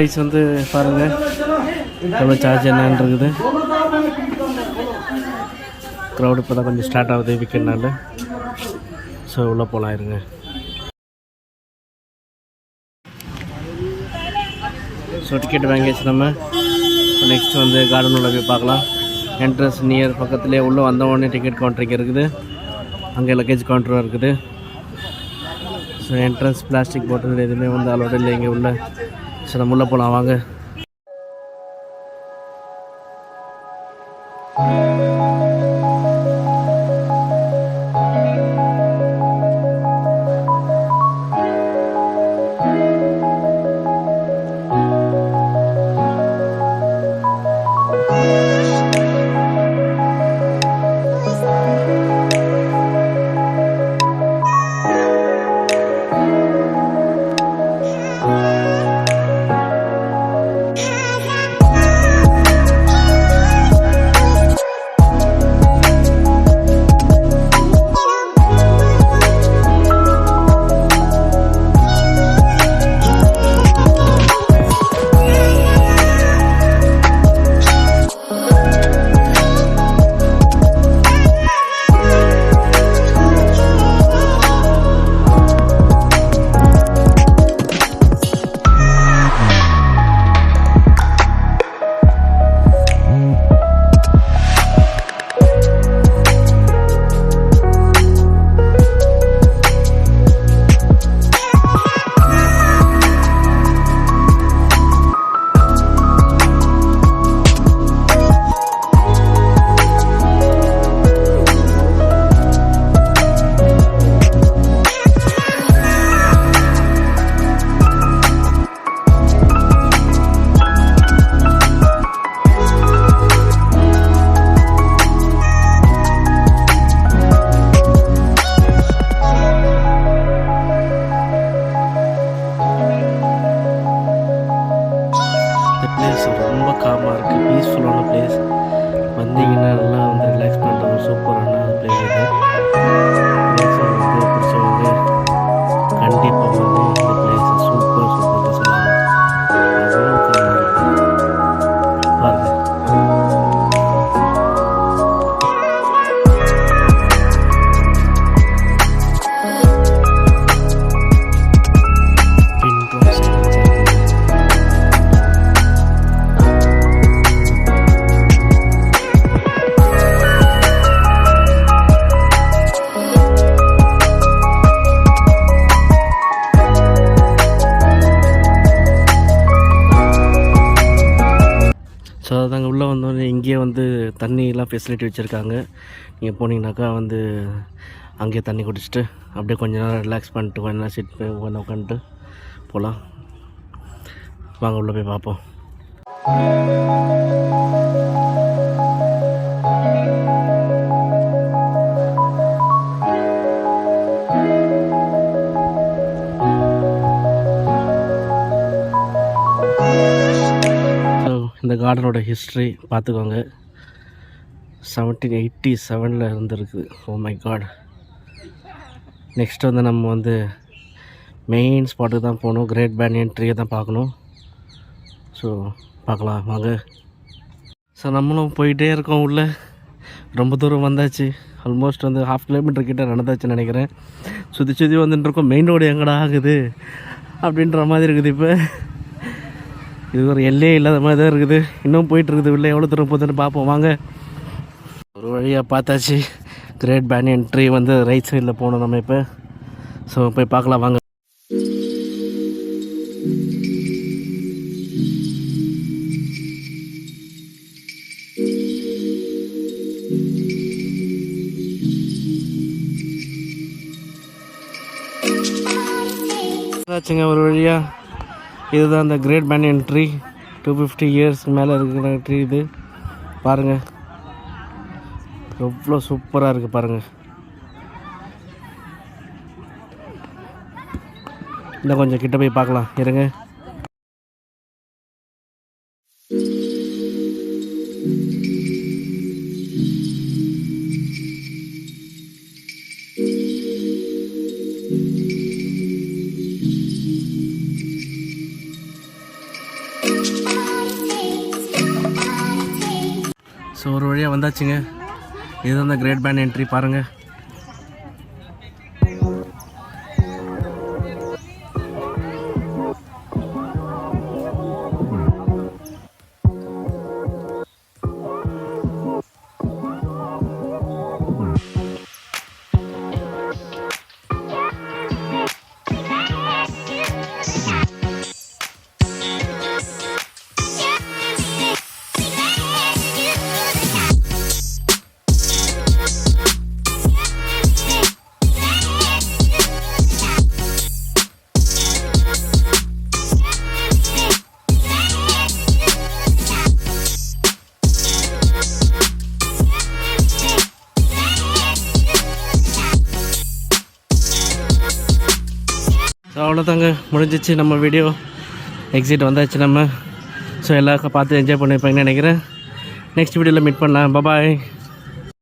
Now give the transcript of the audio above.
Price வந்து பாருங்கள் எவ்வளோ சார்ஜ் என்னன்னு இருக்குது. க்ரௌட் இப்போ தான் கொஞ்சம் ஸ்டார்ட் ஆகுது வீக்கெண்ட்னால. ஸோ உள்ளே போகலாம் இருங்க. ஸோ டிக்கெட் வாங்கியாச்சு நம்ம. நெக்ஸ்ட் வந்து கார்டன் உள்ள போய் பார்க்கலாம். என்ட்ரன்ஸ் நியர் பக்கத்துலேயே உள்ளே வந்தவொடனே டிக்கெட் கவுண்டர் இங்கே இருக்குது. அங்கே லக்கேஜ் கவுண்டரும் இருக்குது. ஸோ என்ட்ரன்ஸ் பிளாஸ்டிக் போட்டது எதுவுமே வந்து அலோடு இல்லை இங்கே உள்ள. ஸோ நம்ம உள்ளே போகலாம் வாங்க. ரொம்ப காமாக இருக்குது, பீஸ்ஃபுல்லான பிளேஸ். வந்தீங்கன்னா நல்லா வந்து ரிலாக்ஸ் பண்ணுற ஒரு சூப்பரான பிளேஸ் இது. வந்து பிடிச்சவங்க கண்டிப்பாக வந்து இந்த பிளேஸை சூப்பர் சொல்லலாம். அவ்வளோ காமாக இருக்குது பாருங்கள். ஸோ அதாங்க உள்ளே வந்தோடனே இங்கேயே வந்து தண்ணியெலாம் ஃபெசிலிட்டி வச்சுருக்காங்க. நீங்கள் போனீங்கன்னாக்கா வந்து அங்கேயே தண்ணி குடிச்சிட்டு அப்படியே கொஞ்ச நேரம் ரிலாக்ஸ் பண்ணிட்டு கொஞ்ச நேரம் சிட் பண்ணி உட்காந்துட்டு போகலாம். வாங்க உள்ளே போய் பார்ப்போம். இந்த கார்டனோட ஹிஸ்ட்ரி பார்த்துக்கோங்க. 1787 இருந்துருக்குது. Oh my God. நெக்ஸ்ட் வந்து நம்ம வந்து மெயின் ஸ்பாட்டுக்கு தான் போகணும். கிரேட் பேனியன் ட்ரீயை தான் பார்க்கணும். ஸோ பார்க்கலாம் வாங்க. ஸோ நம்மளும் போயிட்டே இருக்கோம் உள்ளே. ரொம்ப தூரம் வந்தாச்சு. ஆல்மோஸ்ட் வந்து 1/2 கிலோமீட்டர் கிட்டே நடந்தாச்சுன்னு நினைக்கிறேன். சுற்றி வந்துட்டுருக்கோம். மெயின் ரோடு எங்கடா ஆகுது அப்படின்ற மாதிரி இருக்குது. இப்போ இது ஒரு எல்லையே இல்லாத மாதிரி தான் இருக்குது. இன்னும் போயிட்டுருக்குது. உள்ளே எவ்வளோ தூரம் போகுதுன்னு பார்ப்போம் வாங்க. ஒரு வழியாக பார்த்தாச்சு. கிரேட் பேனியன் ட்ரீ வந்து ரைட் சைடில் போகணும் நம்ம இப்போ. ஸோ போய் பார்க்கலாம் வாங்க. ஆச்சுங்க ஒரு வழியாக. இதுதான் இந்த கிரேட் பேனியன் ட்ரீ. 250 இயர்ஸ்க்கு மேலே இருக்கிற ட்ரீ இது. பாருங்கள் எவ்வளோ சூப்பராக இருக்குது பாருங்கள். இன்னும் கொஞ்சம் கிட்ட போய் பார்க்கலாம் இருங்க. ஸோ ஒரு வழியாக வந்தாச்சுங்க. இதுதான் அந்த கிரேட் பேன் என்ட்ரி பாருங்கள். அவ்வளோதாங்க, முடிஞ்சிச்சு நம்ம வீடியோ. எக்ஸிட் வந்தாச்சு நம்ம. ஸோ எல்லாருக்கும் பார்த்து என்ஜாய் பண்ணியிருப்பேங்கன்னு நினைக்கிறேன். நெக்ஸ்ட் வீடியோவில் மீட் பண்ணலாம். பாய்.